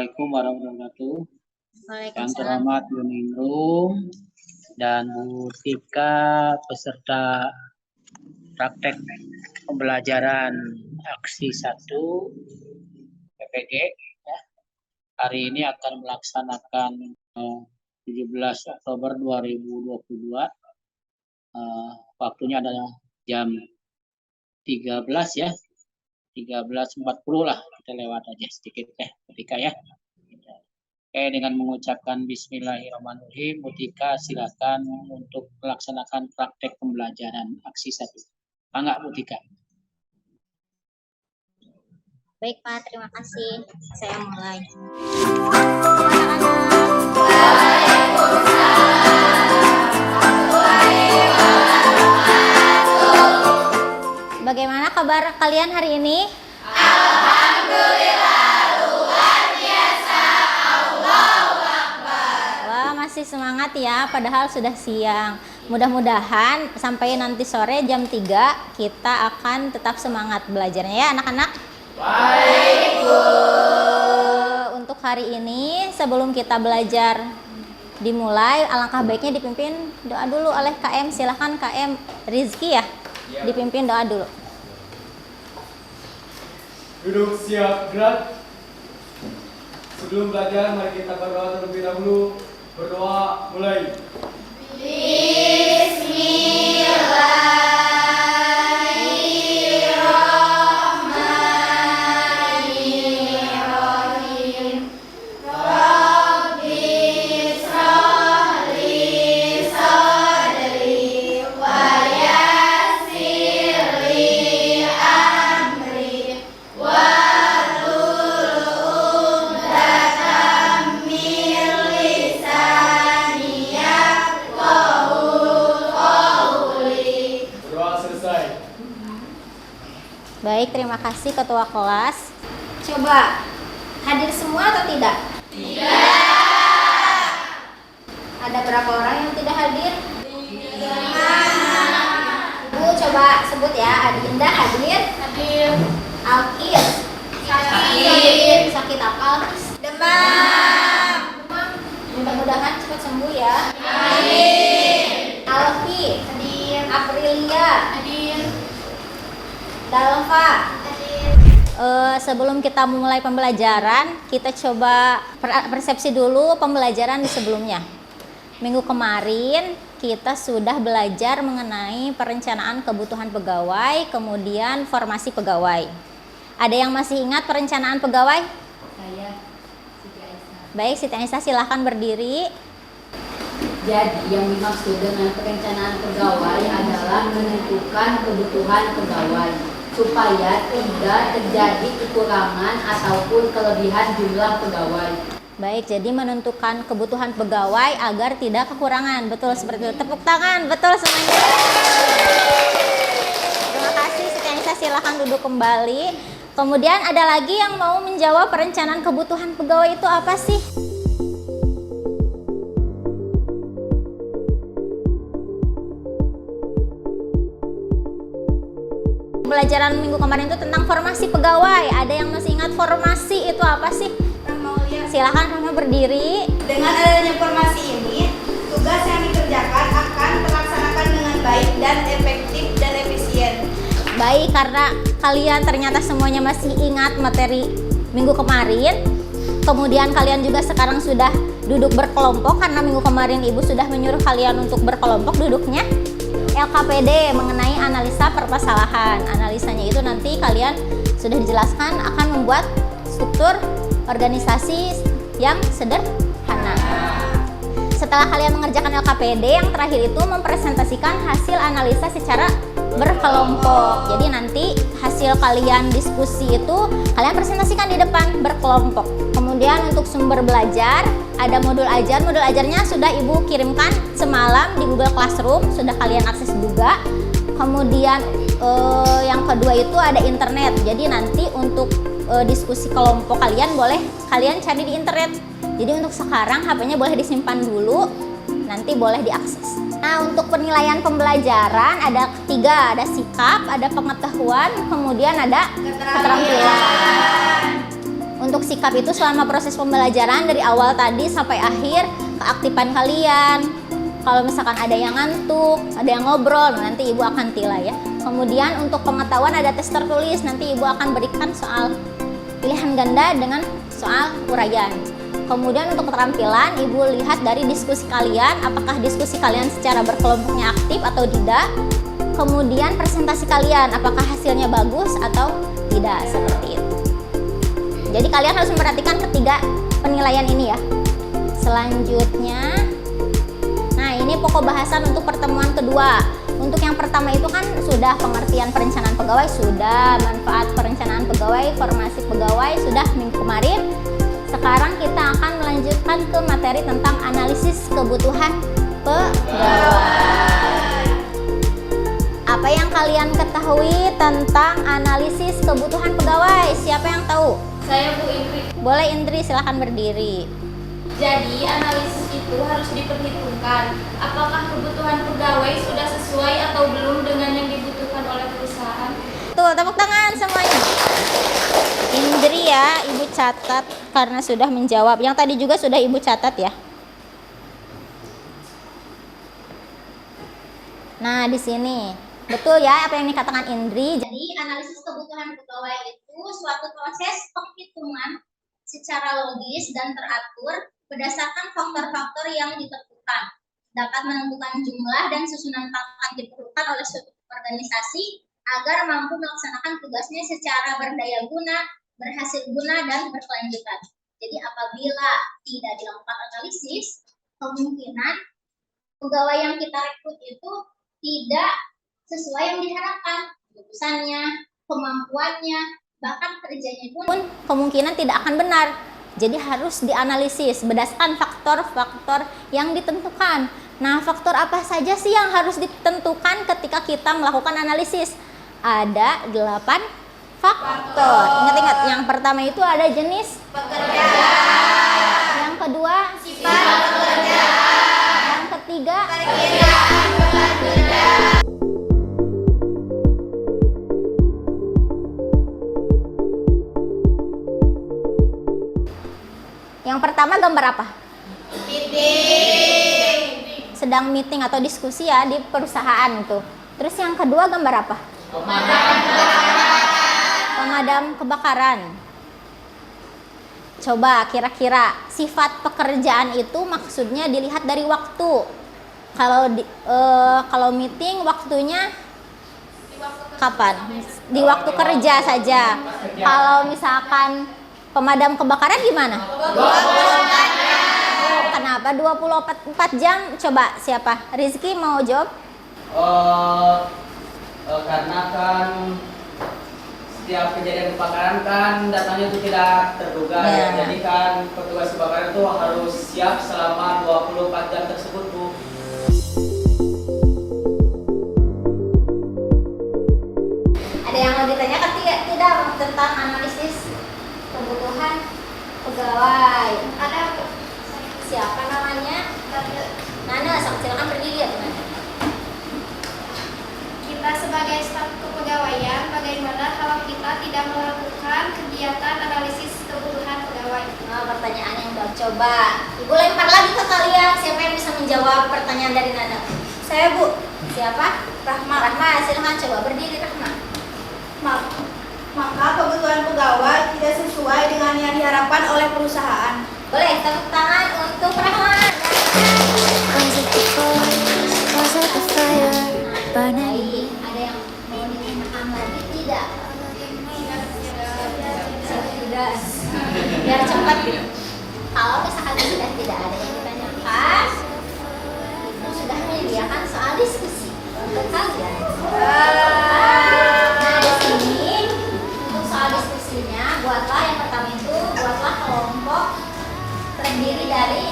Assalamualaikum warahmatullahi wabarakatuh. Yang Waalaikumsalam. terhormat Bu Ningrum dan Bu Tika, peserta praktek pembelajaran aksi 1 PPG. Ya. Hari ini akan melaksanakan 17 Oktober 2022. Waktunya adalah jam 13 ya. 13.40 lah, kita lewat aja sedikit ketika ya. Oke, dengan mengucapkan Bismillahirrahmanirrahim, Bu Tika silakan untuk melaksanakan praktek pembelajaran aksi 1. Enggak, Bu Tika? Baik Pak, terima kasih. Saya mulai. Bagaimana kabar kalian hari ini? Alhamdulillah, luar biasa. Allahu Akbar. Wah, masih semangat ya, padahal sudah siang. Mudah-mudahan sampai nanti sore jam 3 kita akan tetap semangat belajarnya ya anak-anak. Baik, Bu. Untuk hari ini sebelum kita belajar dimulai, alangkah baiknya dipimpin doa dulu oleh KM. Silahkan KM Rizky ya, dipimpin doa dulu. Duduk siap gerak. Sebelum belajar mari kita berdoa terlebih dahulu. Berdoa mulai. Bismillahirrahmanirrahim. Rabbi shrah li sadri wa yassir li amri wahlul 'uqdatam min lisani yafqahu qawli. Berdoa selesai. Baik, terima kasih Ketua kelas. Coba hadir semua atau tidak? Tidak. Ada berapa orang yang tidak hadir? 5. Ibu coba sebut ya. Adinda hadir? Hadir. Alkis? Sakit. Sakit apa Alkis? Demam. Mudah-mudahan cepat sembuh ya. Amin. Alfi? Hadir. Aprilia? Hadir. Dalva? Sebelum kita memulai pembelajaran, kita coba persepsi dulu pembelajaran di sebelumnya. Minggu kemarin kita sudah belajar mengenai perencanaan kebutuhan pegawai, kemudian formasi pegawai. Ada yang masih ingat perencanaan pegawai? Saya, Siti Aisyah. Baik, Siti Aisyah silahkan berdiri. Jadi yang dimaksud dengan perencanaan pegawai adalah menentukan kebutuhan pegawai supaya tidak terjadi kekurangan ataupun kelebihan jumlah pegawai. Baik, jadi menentukan kebutuhan pegawai agar tidak kekurangan. Betul seperti itu. Tepuk tangan, betul semuanya. Terima kasih, Siti Aisyah silahkan duduk kembali. Kemudian ada lagi yang mau menjawab perencanaan kebutuhan pegawai itu apa sih? Pembelajaran minggu kemarin itu tentang formasi pegawai. Ada yang masih ingat formasi itu apa sih? Silahkan kamu berdiri. Dengan adanya formasi ini, tugas yang dikerjakan akan terlaksanakan dengan baik dan efektif dan efisien. Baik, karena kalian ternyata semuanya masih ingat materi minggu kemarin. Kemudian kalian juga sekarang sudah duduk berkelompok karena minggu kemarin Ibu sudah menyuruh kalian untuk berkelompok duduknya. LKPD mengenai analisa permasalahan. Analisanya itu nanti kalian sudah dijelaskan akan membuat struktur organisasi yang sederhana. Setelah kalian mengerjakan LKPD, yang terakhir itu mempresentasikan hasil analisa secara berkelompok. Jadi nanti hasil kalian diskusi itu kalian presentasikan di depan berkelompok. Kemudian untuk sumber belajar ada modul ajar. Modul ajarnya sudah Ibu kirimkan semalam di Google Classroom, sudah kalian akses juga. Kemudian yang kedua itu ada internet. Jadi nanti untuk diskusi kelompok kalian boleh kalian cari di internet. Jadi untuk sekarang HP-nya boleh disimpan dulu, nanti boleh diakses. Nah, untuk penilaian pembelajaran ada 3, ada sikap, ada pengetahuan, kemudian ada keterampilan. Untuk sikap itu selama proses pembelajaran dari awal tadi sampai akhir, keaktifan kalian. Kalau misalkan ada yang ngantuk, ada yang ngobrol, nanti ibu akan tila ya. Kemudian untuk pengetahuan ada tes tertulis, nanti ibu akan berikan soal pilihan ganda dengan soal uraian. Kemudian untuk keterampilan, ibu lihat dari diskusi kalian, apakah diskusi kalian secara berkelompoknya aktif atau tidak. Kemudian presentasi kalian, apakah hasilnya bagus atau tidak, seperti itu. Jadi kalian harus memperhatikan ketiga penilaian ini ya. Selanjutnya, nah ini pokok bahasan untuk pertemuan kedua. Untuk yang pertama itu kan sudah pengertian perencanaan pegawai, sudah manfaat perencanaan pegawai, formasi pegawai, sudah minggu kemarin. Sekarang kita akan melanjutkan ke materi tentang analisis kebutuhan pegawai. Apa yang kalian ketahui tentang analisis kebutuhan pegawai? Siapa yang tahu? Saya Bu Indri. Boleh Indri, silahkan berdiri. Jadi analisis itu harus diperhitungkan apakah kebutuhan pegawai sudah sesuai atau belum dengan yang dibutuhkan oleh perusahaan. Tuh, tepuk tangan semuanya. Indri ya, ibu catat karena sudah menjawab. Yang tadi juga sudah ibu catat ya. Nah, di sini betul ya apa yang dikatakan Indri. Jadi analisis kebutuhan pegawai itu suatu proses penghitungan secara logis dan teratur berdasarkan faktor-faktor yang ditentukan, dapat menentukan jumlah dan susunan pangkat diperlukan oleh suatu organisasi agar mampu melaksanakan tugasnya secara berdaya guna, berhasil guna, dan berkelanjutan. Jadi apabila tidak dilakukan analisis, kemungkinan pegawai yang kita rekrut itu tidak sesuai yang diharapkan, keputusannya, kemampuannya, bahkan kerjanya pun kemungkinan tidak akan benar. Jadi harus dianalisis berdasarkan faktor-faktor yang ditentukan. Nah, faktor apa saja sih yang harus ditentukan ketika kita melakukan analisis? Ada 8 faktor. Ingat-ingat, yang pertama itu ada jenis pekerjaan. Yang kedua, sifat pekerjaan. Yang ketiga, pekerjaan pekerjaan. Yang pertama gambar apa? Meeting. Sedang meeting atau diskusi ya di perusahaan itu. Terus yang kedua gambar apa? Pemadam kebakaran. Coba kira-kira sifat pekerjaan itu maksudnya dilihat dari waktu. Kalau meeting waktunya kapan? Di waktu kerja saja. Kalau misalkan pemadam kebakaran gimana? 24 jam. Kenapa 24 jam? Coba siapa? Rizky mau jawab? Karena kan setiap kejadian kebakaran kan datangnya itu tidak terduga ya. Jadi kan petugas kebakaran itu harus siap selama 24 jam tersebut, Bu. Ada yang mau ditanyakan tidak tentang analisis kebutuhan pegawai? Ada. Siapa namanya? Nana, silakan berdiri ya teman. Kita sebagai staf kepegawaian, bagaimana kalau kita tidak melakukan kegiatan analisis kebutuhan pegawai? Nah, pertanyaan yang bagus. Coba Ibu lempar lagi ke kalian. Siapa yang bisa menjawab pertanyaan dari Nana? Saya Bu. Siapa? Rahma. Rahma, silakan coba berdiri Rahma. Maka kebutuhan pegawai tidak sesuai dengan yang diharapkan oleh perusahaan. Boleh tepuk tangan untuk Rahma. Baik, ada yang mau ditanyakan lagi tidak? Tidak. Biar cepat. Kalau misalkan sudah tidak ada yang ditanyakan, Ibu sudah menyediakan soal diskusi untuk kalian. Nah, di sini untuk soal diskusinya, buatlah yang pertama itu buatlah kelompok terdiri dari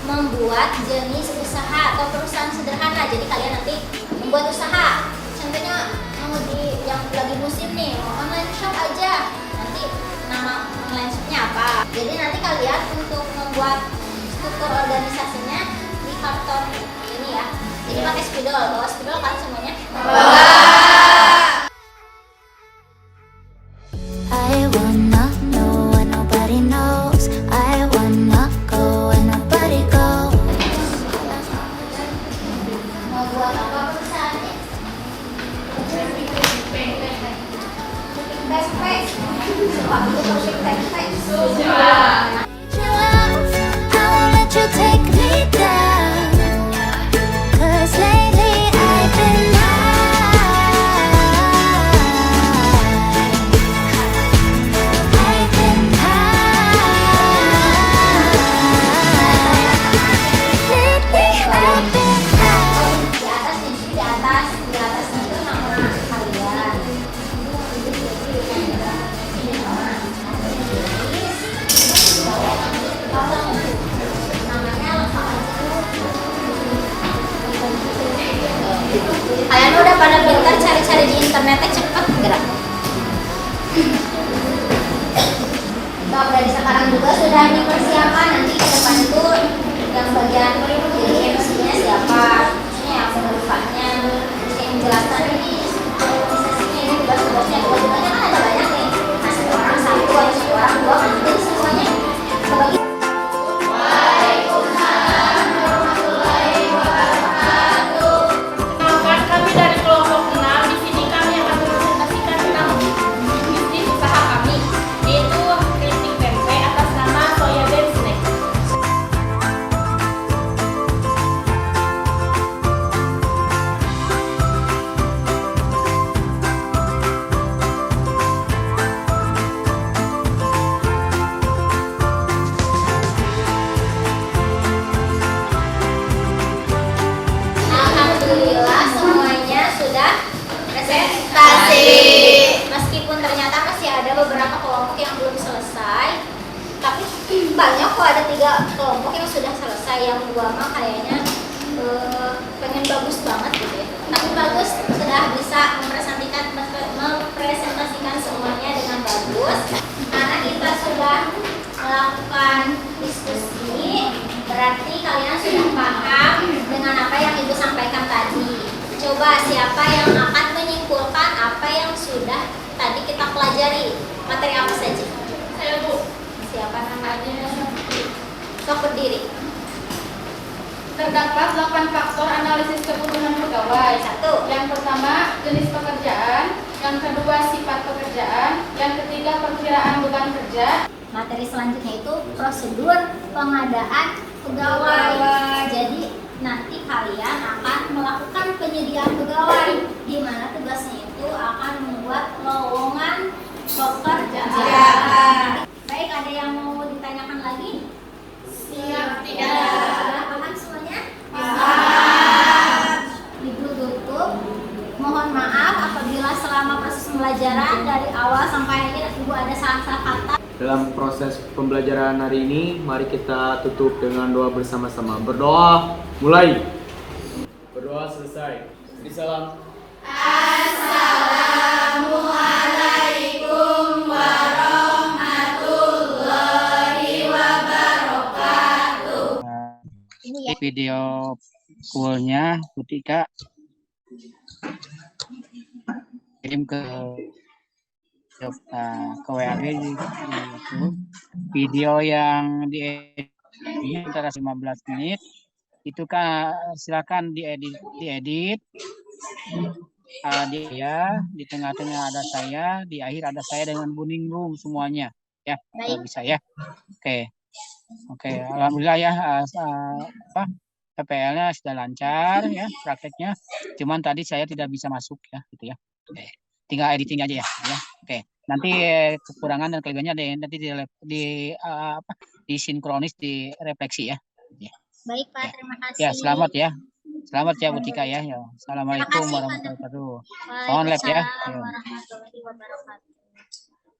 membuat jenis usaha atau perusahaan sederhana. Jadi kalian nanti membuat usaha. Contohnya mau yang lagi musim nih, mau online shop aja. Nanti nama online shopnya apa. Jadi nanti kalian untuk membuat struktur organisasinya di karton ini ya. Jadi pakai spidol, bawa spidol kan semuanya? I wanna know what nobody knows. I wanna go where nobody goes. Mau buat apa perusahaannya? Backpack. Wah, itu project backpack. Your love, I won't let you take me down. 'Cause lately I've been Di atasnya itu nama kalian. Namanya lengkap aja. Kalian udah pada pintar cari-cari di internetnya cepet gerak. Kalau dari sekarang juga sudah dipersiapkan, nanti ke depan itu yang bagian jadi MC-nya siapa, maksudnya yang penerusnya, terus yang menjelaskan ini organisasinya, ini tugas-tugasnya, tugas-tugasnya kan ada banyak nih. Nah, satu orang satu, ada satu orang dua, kan jadi semuanya kebagi. Perkenalkan, kami dari kelompok 6. Di sini kami akan mempresentasikan tentang bisnis usaha kami, yaitu keripik tempe atas nama Soya Ben Snack. Alhamdulillah semuanya sudah presentasi. Meskipun ternyata masih ada beberapa kelompok yang belum selesai, tapi banyak kok, ada 3 kelompok yang sudah selesai. Yang 2 mah kayaknya pengen bagus banget gitu ya. Tapi bagus, sudah bisa mempresentasikan semuanya dengan bagus. Karena kita sudah melakukan diskusi, berarti kalian sudah paham dengan apa yang Ibu sampaikan tadi. Coba siapa yang akan menyimpulkan apa yang sudah tadi kita pelajari? Materi apa saja? Saya Bu. Siapa namanya? Sok berdiri. Terdapat 8 faktor analisis kebutuhan pegawai. 1. Yang pertama, jenis pekerjaan. Yang kedua, sifat pekerjaan. Yang ketiga, perkiraan beban kerja. Materi selanjutnya itu prosedur pengadaan pegawai. Jadi nanti kalian akan melakukan penyediaan pegawai, di mana tugasnya itu akan membuat lowongan pekerjaan. Baik, ada yang mau ditanyakan lagi? Siap, tidak. Sudah paham semuanya? Paham. Ibu tutup. Mohon maaf apabila selama proses pembelajaran dari awal sampai akhir Ibu ada salah-salah kata. Dalam proses pembelajaran hari ini, mari kita tutup dengan doa bersama-sama. Berdoa, mulai. Berdoa selesai. Salam. Assalamualaikum warahmatullahi wabarakatuh. Ini ya. Video fullnya ketika kirim ke WA itu video yang diedit antara 15 menit itu kan silakan diedit di tengah-tengah ada saya, di akhir ada saya dengan Buning Room semuanya ya. Kalau bisa ya. Oke, alhamdulillah ya, PPL-nya sudah lancar ya prakteknya. Cuman tadi saya tidak bisa masuk ya gitu ya. Oke. Tinggal editing aja ya. Oke. Nanti kekurangan dan kelebihannya nanti disinkronis, direfleksi ya. Baik Pak, terima kasih. Ya, selamat ya. Selamat ya Bu Tika ya. Assalamualaikum warahmatullahi wabarakatuh. Mohon lab ya. Warahmatullahi wabarakatuh.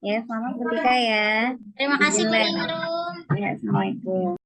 Ya, selamat Bu Tika ya. Terima kasih Bu Izin lab. Ningrum. Ya, Assalamualaikum.